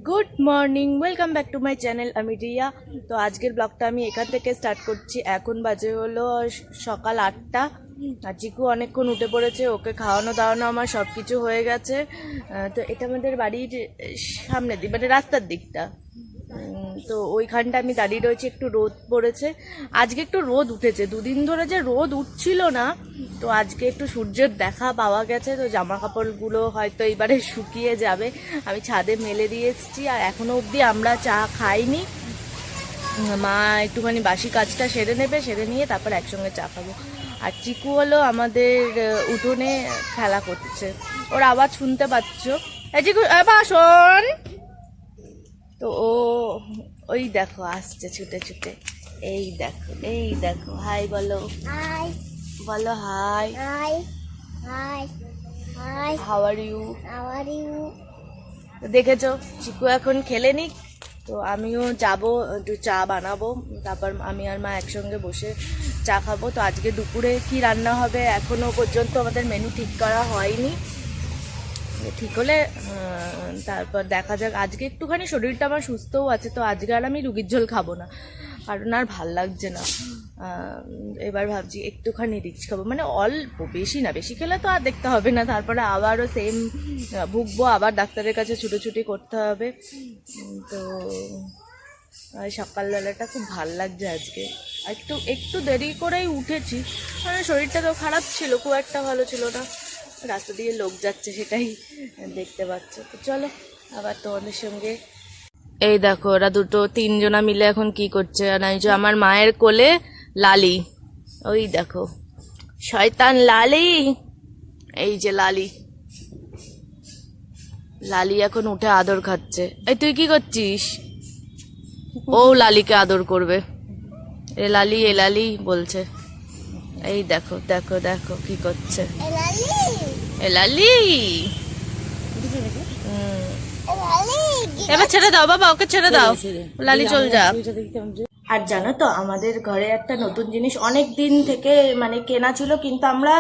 Good morning, welcome back to my channel. আমি রিয়া। তো আজকের ব্লগটা আমি এখান থেকে স্টার্ট করছি। এখন বাজে হলো সকাল 8টা। আর চিকু অনেকক্ষণ উঠে পড়েছে, ওকে খাওয়ানো দাওয়ানো আমার সব কিছু হয়ে গেছে। তো এটা আমাদের বাড়ির সামনের দিক, মানে রাস্তার দিকটা। তো ওইখানটা আমি দাঁড়িয়ে রয়েছি, একটু রোদ পড়েছে আজকে, একটু রোদ উঠেছে। দুদিন ধরে যে রোদ উঠছিল না, তো আজকে একটু সূর্যের দেখা পাওয়া গেছে। তো জামা কাপড়গুলো হয়তো এবারে শুকিয়ে যাবে। আমি ছাদে মেলে দিয়ে এসেছি, আর এখনো অবধি আমরা চা খাইনি। মা একটুখানি বাসি কাজটা সেরে নেবে, সেরে নিয়ে তারপর একসঙ্গে চা খাবো। আর চিকু হলো আমাদের উঠোনে খেলা করছে, ওর আওয়াজ শুনতে পাচ্ছ। এই চিকু, বা শোন। তো ও ওই দেখো আসছে ছুটে ছুটে। এই দেখো, এই দেখো, হাই বলো, Hi, বলো hi. hi, hi, hi. How are you? How are you? দেখেছো, চিকু এখন খেলে নিক, তো আমিও যাব একটু চা বানাবো, তারপর আমি আর মা একসঙ্গে বসে চা খাবো। তো আজকে দুপুরে কি রান্না হবে এখনো পর্যন্ত আমাদের মেনু ঠিক করা হয়নি। ঠিক হলে তারপর দেখা যাক। আজকে একটুখানি শরীরটা আমার সুস্থও আছে, তো আজকে আর আমি রুগীর ঝোল খাবো না, কারণ আর ভাল লাগছে না। এবার ভাবছি একটুখানি রিচ খাবো, মানে অল্প, বেশি না। বেশি খেলে তো আর দেখতে হবে না, তারপরে আবারও সেম ভুগবো, আবার ডাক্তারের কাছে ছুটোছুটি করতে হবে। তো সকালবেলাটা খুব ভাল লাগছে আজকে। একটু একটু দেরি করেই উঠেছি, মানে শরীরটা তো খারাপ ছিল, খুব একটা ভালো ছিল না। রাস্তা দিয়ে লোক যাচ্ছে, সেটাই দেখতে পাচ্ছ। তো চলো আবার তোমাদের সঙ্গে। এই দেখো, ওরা তিনজনা মিলে এখন কি করছে। আর এই যে আমার মায়ের কোলে লালি, ওই দেখো শয়তান লালি, এই যে লালি। লালি এখন উঠে আদর খাচ্ছে। এই তুই কি করছিস? ও লালিকে আদর করবে, এ লালি এ লালি বলছে। এই দেখো দেখো দেখো কি করছে এ লালি। এবার ছেড়ে দাও বাবা, ওকে ছেড়ে দাও, লালি চল যা। আর জানো তো, আমাদের ঘরে একটা নতুন জিনিস অনেক দিন থেকে মানে কেনা ছিল, কিন্তু আমরা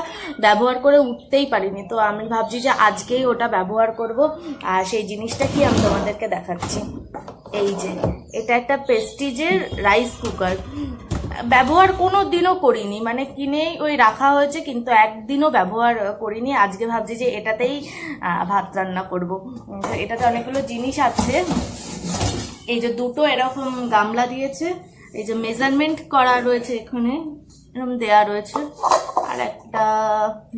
ব্যবহার করে উঠতেই পারিনি। তো আমি ভাবছি যে আজকেই ওটা ব্যবহার করব। আর সেই জিনিসটা কি আমি তোমাদেরকে দেখাচ্ছি। এই যে এটা একটা প্রেস্টিজের রাইস কুকার। ব্যবহার কোনো দিনও করিনি, মানে কিনেই ওই রাখা হয়েছে, কিন্তু একদিনও ব্যবহার করিনি। আজকে ভাবছি যে এটাতেই ভাত রান্না করব। এটাতে অনেকগুলো জিনিস আছে। এই যে দুটো এরকম গামলা দিয়েছে, এই যে মেজারমেন্ট করা রয়েছে, এখানে এরকম দেয়া রয়েছে। আর একটা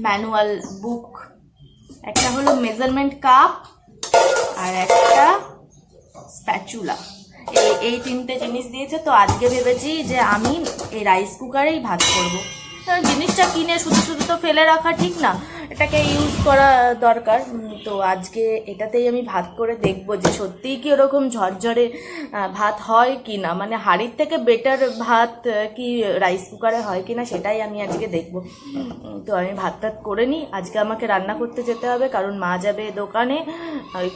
ম্যানুয়াল বুক, একটা হলো মেজারমেন্ট কাপ, আর একটা স্প্যাচুলা। এই তিনটে জিনিস দিয়েছে। তো আজকে ভেবেছি যে আমি এই রাইস কুকারেই ভাত করবো। জিনিসটা কিনে শুধু শুধু তো ফেলে রাখা ঠিক না, এটাকে ইউজ করা দরকার। তো আজকে এটাতেই আমি ভাত করে দেখবো যে সত্যিই কি ওরকম ঝরঝরে ভাত হয় কি না, মানে হাঁড়ির থেকে বেটার ভাত কি রাইস কুকারে হয় কি না, সেটাই আমি আজকে দেখবো। তো আমি ভাত টাত করে নিই। আজকে আমাকে রান্না করতে যেতে হবে, কারণ মা যাবে দোকানে,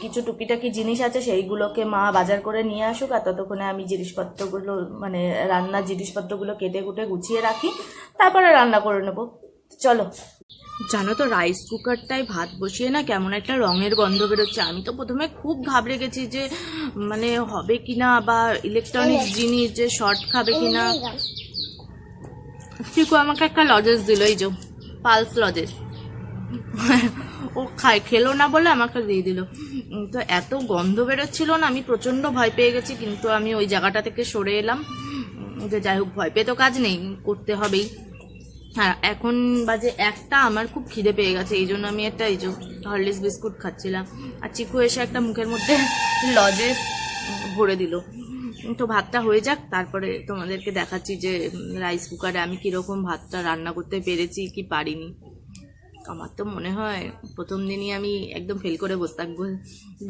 কিছু টুকিটাকি জিনিস আছে, সেইগুলোকে মা বাজার করে নিয়ে আসুক। আর ততক্ষণে আমি জিনিসপত্রগুলো, মানে রান্নার জিনিসপত্রগুলো কেটে কুটে গুছিয়ে রাখি, তারপরে রান্না করে নেবো। চলো। জানো তো, রাইস কুকারটায় ভাত বসিয়ে না কেমন একটা রঙের গন্ধ বেরোচ্ছে। আমি তো প্রথমে খুব ঘাবড়ে গেছি যে মানে হবে কিনা, বা ইলেকট্রনিক্স জিনিস যে শর্ট খাবে কিনা। চিকু আমাকে একটা লজেস দিল, এই যে পালস লজেস। ও খেলো না বলে আমাকে দিয়ে দিল। তো এত গন্ধ বেরোচ্ছিল না, আমি প্রচন্ড ভয় পেয়ে গেছি। কিন্তু আমি ওই জায়গাটা থেকে সরে এলাম, যে যাই হোক, ভয় পেয়ে তো কাজ নেই, করতে হবেই। হ্যাঁ, এখন বাজে 1টা, আমার খুব খিদে পেয়ে গেছে, এই জন্য আমি একটা এই যে হরলিক্স বিস্কুট খাচ্ছিলাম। আর চিকু এসে একটা মুখের মধ্যে লজেস ভরে দিল। তো ভাতটা হয়ে যাক, তারপরে তোমাদেরকে দেখাচ্ছি যে রাইস কুকারে আমি কীরকম ভাতটা রান্না করতে পেরেছি কি পারিনি। আমার তো মনে হয় প্রথম দিনই আমি একদম ফেল করে বসে থাকবো,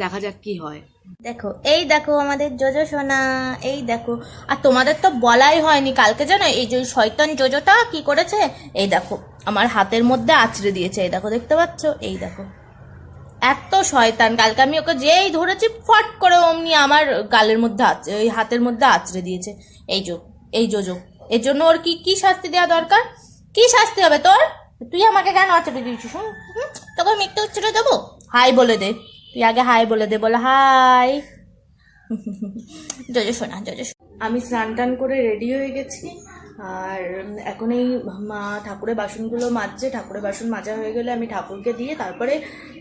দেখা যাক কি হয়। দেখো, এই দেখো আমাদের জোজো সোনা, এই দেখো। আর তোমাদের তো বলাই হয়নি, কালকে জানো এই যে শয়তান জোজোটা কি করেছে, এই দেখো আমার হাতের মধ্যে আঁচড়ে দিয়েছে। এই দেখো, দেখতে পাচ্ছ, এই দেখো এত শয়তান। কালকে আমি ওকে যেই ধরেছি, ফট করে অমনি আমার গালের মধ্যে ওই হাতের মধ্যে আঁচড়ে দিয়েছে। এই জোজো, এর জন্য ওর কি কি শাস্তি দেওয়া দরকার? কি শাস্তি হবে তোর? তুই আমাকে কেন আঁচড়ে দিয়েছিস? তোকে মিথ্যে উচ্চরে দেবো? হাই বলে দে, তুই আগে হাই বলে দে, বলে হাই। জজো শোনা জজো। আমি স্নান টান করে রেডি হয়ে গেছি, আর এখন এই মা ঠাকুরের বাসনগুলো মাজছে। ঠাকুরের বাসন মাজা হয়ে গেলে আমি ঠাকুরকে দিয়ে তারপরে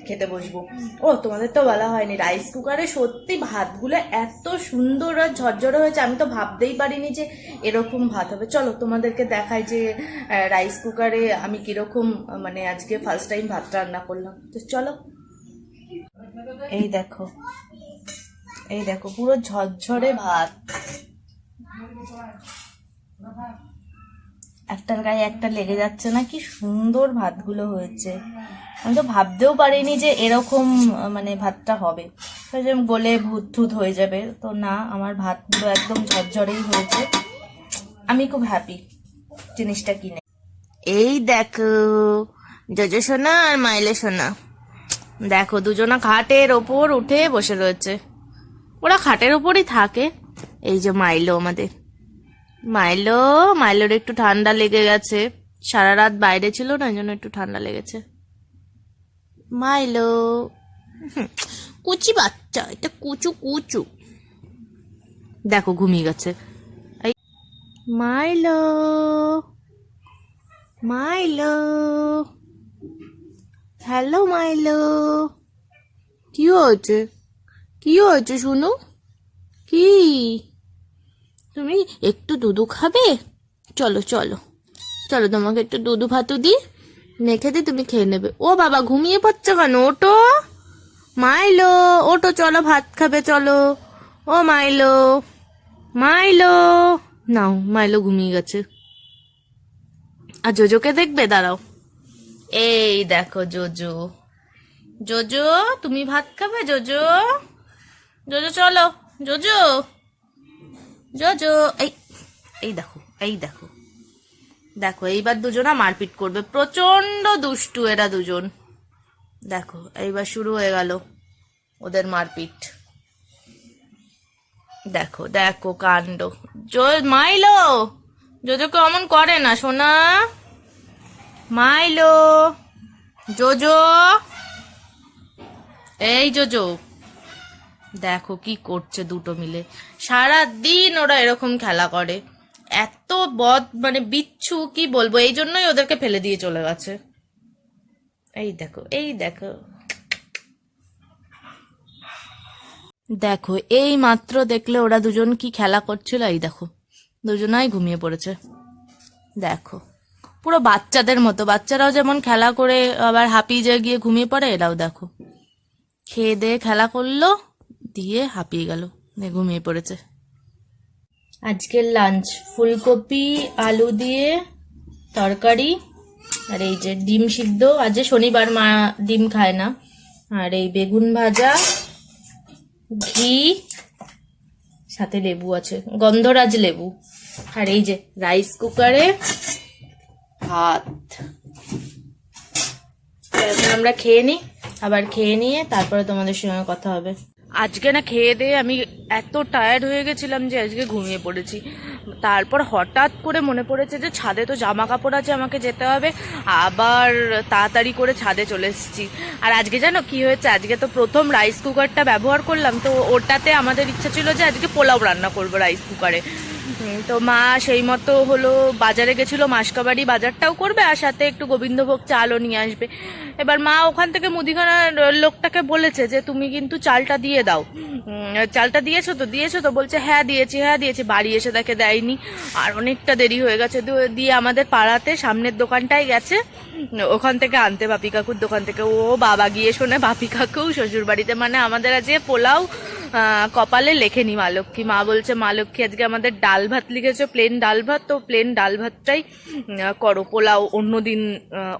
খেতে বসবো। ও তোমাদের তো বলা হয়নি, রাইস কুকারে সত্যি ভাতগুলো এত সুন্দর আর ঝরঝরে হয়েছে, আমি তো ভাবতেই পারিনি যে এরকম ভাত হবে। চলো তোমাদেরকে দেখাই যে রাইস কুকারে আমি কিরকম মানে আজকে ফার্স্ট টাইম ভাত রান্না করলাম। তো চলো, এই দেখো, এই দেখো পুরো ঝরঝরে ভাত, একটার গায়ে একটা লেগে যাচ্ছে না, কি সুন্দর ভাতগুলো হয়েছে। আমি তো ভাবতেও পারিনি যে এরকম মানে ভাতটা হবে, যে গলে ভূত থুত হয়ে যাবে। তো না, আমার ভাতগুলো একদম ঝরঝরেই হয়েছে। আমি খুব হ্যাপি জিনিসটা কিনে। এই দেখো জজো সোনা আর মাইলে সোনা, দেখো দুজনা খাটের ওপর উঠে বসে রয়েছে। ওরা খাটের ওপরই থাকে। এই যে মাইলো আমাদের, মাইলোর একটু ঠান্ডা লেগে গেছে, সারা রাত বাইরে ছিল না, এই জন্য একটু ঠান্ডা লেগেছে। মাইলো কুচি বাচ্চা, এটা কুচু কুচু, দেখো ঘুমিয়ে গেছে। এই মাইলো, মাইলো, হ্যালো মাইলো, কি হয়েছে, কি হয়েছে শুনু, কি তুমি একটু দুধু খাবে? চলো চলো চলো, তোমাকে একটু দুধু ভাতু দি, মেখে দি, তুমি খেয়ে নেবে। ও বাবা, ঘুমিয়ে পড়ছো কেন? ওটো মাইলো, ওটো, চলো ভাত খাবে, চলো। ও মাইলো, মাইলো, নাও, মাইলো ঘুমিয়ে গেছে। আর জোজোকে দেখবে, দাঁড়াও। এই দেখো জোজো, জোজো তুমি ভাত খাবে? জোজো, জোজো চলো, জোজো, জোজো, এই এই দেখো, এই দেখো, দেখো এইবার দুজনা মারপিট করবে, প্রচন্ড দুষ্টু এরা দুজন। দেখো এইবার শুরু হয়ে গেল ওদের মারপিট। দেখো দেখো কাণ্ড। মাইলো, জোজোকে অমন করে না সোনা। মাইলো, জোজো, এই জোজো, দেখো কি করছে দুটো মিলে। সারা দিন ওরা এরকম খেলা করে, এত বদ মানে বিচ্ছু, কি বলবো, এই জন্যই ওদেরকে ফেলে দিয়ে চলে গেছে। এই দেখো, এই দেখো, দেখো এই মাত্র দেখলে ওরা দুজন কি খেলা করছিল। এই দেখো দুজনাই ঘুমিয়ে পড়েছে। দেখো পুরো বাচ্চাদের মতো, বাচ্চারাও যেমন খেলা করে আবার হাঁপিয়ে গিয়ে ঘুমিয়ে পড়ে, এরাও দেখো খেয়ে দিয়ে খেলা করলো, দিয়ে হাঁপিয়ে গেল, ঘুমিয়ে পড়েছে। আজকের লাঞ্চ ফুলকপি আলু দিয়ে তরকারি, আর এই যে ডিম সিদ্ধ, আজ শনিবার মা ডিম খায় না, আর এই বেগুন ভাজা, ঘি, সাথে লেবু আছে, গন্ধরাজ লেবু, আর এই যে রাইস কুকারে ভাত। এখন আমরা খেয়ে নিই, আবার খেয়ে নিয়ে তারপরে তোমাদের সঙ্গে কথা হবে। আজকে না খেয়ে দিয়ে আমি এত টায়ার্ড হয়ে গেছিলাম যে আজকে ঘুমিয়ে পড়েছি। তারপর হঠাৎ করে মনে পড়েছে যে ছাদে তো জামা কাপড় আছে, আমাকে যেতে হবে, আবার তাড়াতাড়ি করে ছাদে চলে এসেছি। আর আজকে জানো কি হয়েছে, আজকে তো প্রথম রাইস কুকারটা ব্যবহার করলাম, তো ওটাতে আমাদের ইচ্ছা ছিল যে আজকে পোলাও রান্না করবো রাইস কুকারে। তো মা সেই মতো হলো বাজারে গেছিল, মাসকাবাড়ি বাজারটাও করবে আর সাথে একটু গোবিন্দভোগ চালও নিয়ে আসবে। এবার মা ওখান থেকে মুদিখানার লোকটাকে বলেছে যে তুমি কিন্তু চালটা দিয়ে দাও, চালটা দিয়েছো তো? বলছে হ্যাঁ দিয়েছি। বাড়ি এসে দেখে দেয়নি, আর অনেকটা দেরি হয়ে গেছে। দিয়ে আমাদের পাড়াতে সামনের দোকানটায় গেছে, ওখান থেকে আনতে, বাপি কাকুর দোকান থেকে। ও বাবা, গিয়ে শোনে বাপি কাকু শ্বশুর বাড়িতে, মানে আমাদের আজকে পোলাও কপালে লেখেনি মা লক্ষ্মী। মা বলছে মা লক্ষ্মী আজকে আমাদের ডাল ভাত লিখেছে, প্লেন ডাল ভাত, তো প্লেন ডাল ভাতটাই করো, পোলাও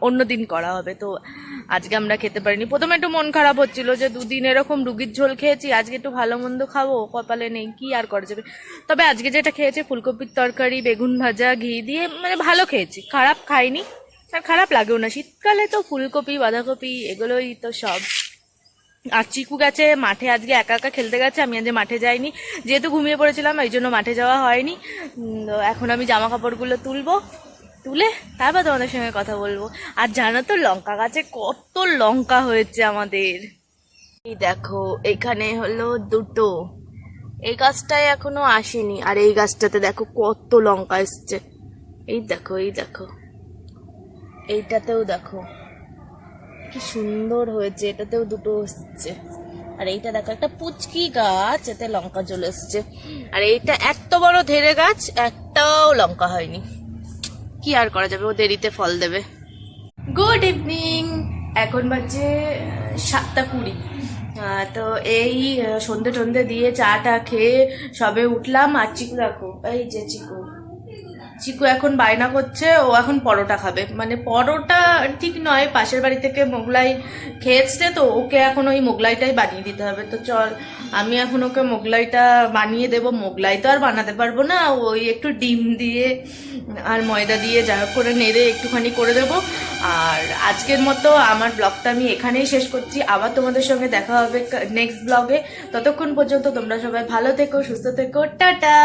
অন্যদিন করা হবে। তো আজকে আমরা খেতে পারিনি। প্রথমে একটু মন খারাপ হচ্ছিল যে দুদিন এরকম রুগীর ঝোল খেয়েছি, আজকে একটু ভালো মন্দ খাবো, কপালে নেই, কি আর করা যাবে। তবে আজকে যেটা খেয়েছি ফুলকপির তরকারি, বেগুন ভাজা, ঘি দিয়ে, মানে ভালো খেয়েছি, খারাপ খাইনি, আর খারাপ লাগেও না। শীতকালে তো ফুলকপি বাঁধাকপি এগুলোই তো সব। আর চিকু গেছে মাঠে, আজকে একা একা খেলতে গেছে, আমি আজকে মাঠে যাইনি, যেহেতু ঘুমিয়ে পড়েছিলাম এই জন্য মাঠে যাওয়া হয়নি। তো এখন আমি জামা কাপড়গুলো তুলে তারপর তোমাদের সঙ্গে কথা বলবো। আর জানো তো লঙ্কা গাছে কত লঙ্কা হয়েছে আমাদের। এই দেখো এখানে হলো দুটো, এই গাছটায় এখনো আসেনি, আর এই গাছটাতে দেখো কত লঙ্কা এসছে। এই দেখো, এই দেখো, এইটাতেও দেখো কি সুন্দর হয়েছে, এটাতেও দুটো এসছে। আর এইটা দেখো একটা পুচকি গাছ, এতে লঙ্কা চলে এসছে। আর এইটা এত বড় ধেড়ে গাছ, একটাও লঙ্কা হয়নি। কি আর করা যাবে, ও দেরিতে ফল দেবে। গুড ইভিনিং, এখন বাজে 7:20। তো এই সন্ধে টন্ধে দিয়ে চাটা খেয়ে সবে উঠলাম। আর চিকু দেখো, এই যে চিকু চিকু এখন বায়না করছে, ও এখন পরোটা খাবে। মানে পরোটা ঠিক নয়, পাশের বাড়ি থেকে মোগলাই খেয়েছে, তো ওকে এখন ওই মোগলাইটাই বানিয়ে দিতে হবে। তো চল, আমি এখন ওকে মোগলাইটা বানিয়ে দেবো। মোগলাই তো আর বানাতে পারবো না, ওই একটু ডিম দিয়ে আর ময়দা দিয়ে যা করে নেড়ে একটুখানি করে দেবো। আর আজকের মতো আমার ব্লগটা আমি এখানেই শেষ করছি। আবার তোমাদের সঙ্গে দেখা হবে নেক্সট ব্লগে। ততক্ষণ পর্যন্ত তোমরা সবাই ভালো থেকো, সুস্থ থেকো, টাটা।